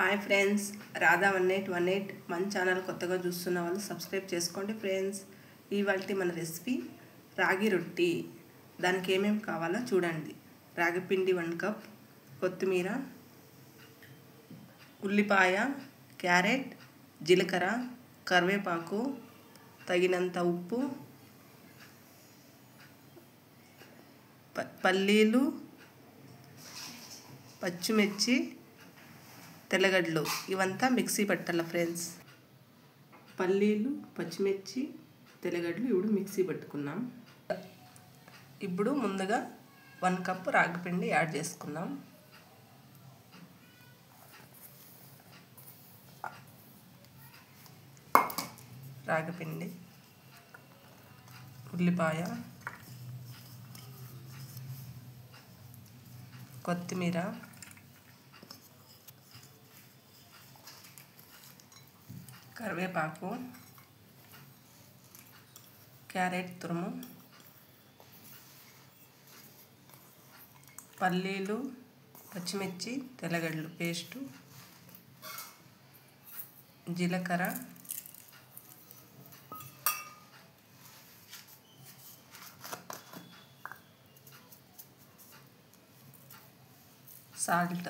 Hi friends, Radha 1818 మన channel కొత్తగా చూస్తున్న వాళ్ళు సబ్స్క్రైబ్ చేసుకోండి ఫ్రెండ్స్. ఇవాల్టి మన రెసిపీ రాగి రొట్టి. దానికి ఏమేమి కావాలో చూడండి. రాగి పిండి 1 కప్, కొత్తిమీర, ఉల్లిపాయ, క్యారెట్, జీలకర్ర, కరివేపాకు, తగినంత ఉప్పు, పల్లీలు, పచ్చిమిర్చి, తెల్లగడ్డలు ఇవంతా మిక్సీ పట్టాల ఫ్రెండ్స్. పల్లీలు, పచ్చిమిర్చి, తెల్లగడ్డలు ఇప్పుడు మిక్సీ పట్టుకున్నాం. ఇప్పుడు ముందుగా 1 కప్ రాగిపిండి యాడ్ చేసుకున్నాం. రాగిపిండి, ఉల్లిపాయ, కొత్తిమీర, కరివేపాకు, క్యారెట్ తురుము, పల్లీలు, పచ్చిమిర్చి, తెల్లగడ్డలు పేస్టు, జీలకర్ర, సాల్ట్,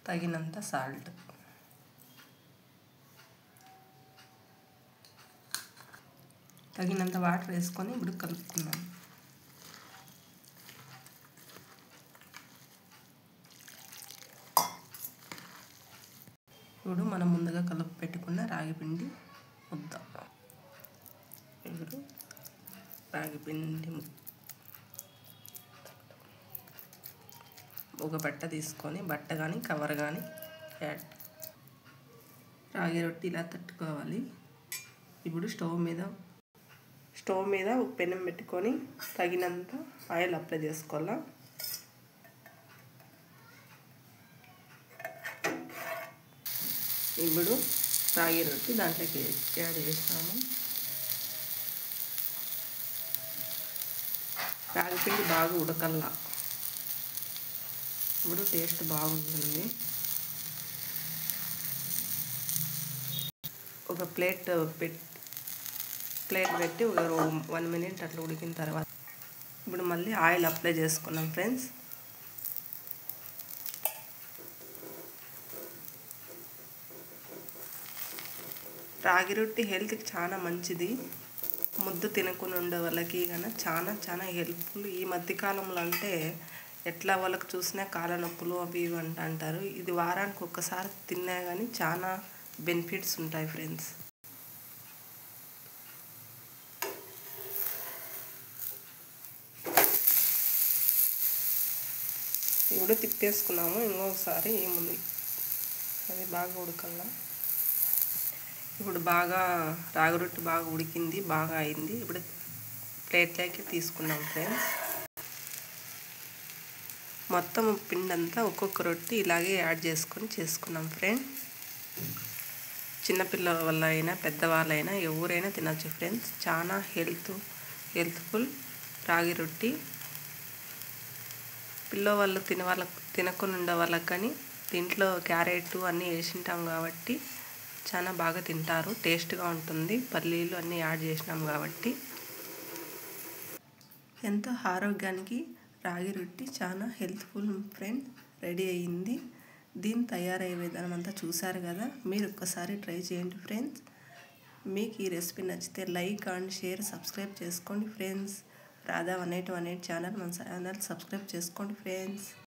తగినంత సాల్ట్, తగినంత వాటర్ వేసుకొని ఇప్పుడు కలుపుకున్నాం. ఇప్పుడు మనం ముందుగా కలుపు పెట్టుకున్న రాగిపిండి ముద్ద. ఇప్పుడు రాగిపిండి ఒక బట్ట తీసుకొని, బట్ట కానీ కవర్ కానీ రాగి రొట్టి ఇలా తట్టుకోవాలి. ఇప్పుడు స్టవ్ మీద ఒక పెనం పెట్టుకొని తగినంత ఆయిల్ అప్లై చేసుకోవాలా. ఇప్పుడు రాగి రొట్టి దాంట్లోకి యాడ్ చేస్తాము. రాగిపిండి బాగా ఉడకల్లా, ఇప్పుడు టేస్ట్ బాగుంటుంది. ఒక ప్లేట్ పెట్టి ఒక 1 మినిట్ అట్లా ఉడికిన తర్వాత ఇప్పుడు మళ్ళీ ఆయిల్ అప్లై చేసుకున్నాం ఫ్రెండ్స్. రాగి రొట్టి హెల్త్కి చాలా మంచిది. ముద్ద తినకుండా ఉండే వాళ్ళకి కానీ చాలా హెల్ప్ఫుల్. ఈ మధ్యకాలంలో అంటే ఎట్లా వాళ్ళకి చూసినా కాళ్ళ నొప్పులు అవి ఇవి అంటారు. ఇది వారానికి ఒక్కసారి తిన్నా కానీ చాలా బెనిఫిట్స్ ఉంటాయి ఫ్రెండ్స్. ఇప్పుడు తిప్పేసుకున్నాము. ఇంకొకసారి ఏముంది, అది బాగా ఉడకల్లా. ఇప్పుడు బాగా రాగి రొట్టి బాగా ఉడికింది, బాగా అయింది. ఇప్పుడు ప్లేట్లోకి తీసుకున్నాం ఫ్రెండ్స్. మొత్తం పిండి అంతా ఒక్కొక్క రొట్టి ఇలాగే యాడ్ చేసుకున్నాం ఫ్రెండ్స్. చిన్నపిల్లల వల్ల అయినా పెద్దవాళ్ళైనా ఎవరైనా తినచ్చు ఫ్రెండ్స్. చాలా హెల్త్ఫుల్ రాగి రొట్టి. పిల్లవాళ్ళు తినకుండా ఉండే వాళ్ళకి కానీ దీంట్లో క్యారెట్ అన్నీ వేసింటాం కాబట్టి చాలా బాగా తింటారు. టేస్ట్గా ఉంటుంది. పల్లీలు అన్నీ యాడ్ చేసినాం కాబట్టి ఎంతో ఆరోగ్యానికి రాగి రొట్టి చాలా హెల్త్ఫుల్ ఫ్రెండ్. రెడీ అయ్యింది. దీని తయారయ్యే విధానం అంతా చూసారు కదా. మీరు ఒక్కసారి ట్రై చేయండి ఫ్రెండ్స్. మీకు ఈ రెసిపీ నచ్చితే లైక్ అండ్ షేర్, సబ్స్క్రైబ్ చేసుకోండి ఫ్రెండ్స్. రాధా 1818 ఛానల్, మన ఛానల్ సబ్స్క్రైబ్ చేసుకోండి ఫ్రెండ్స్.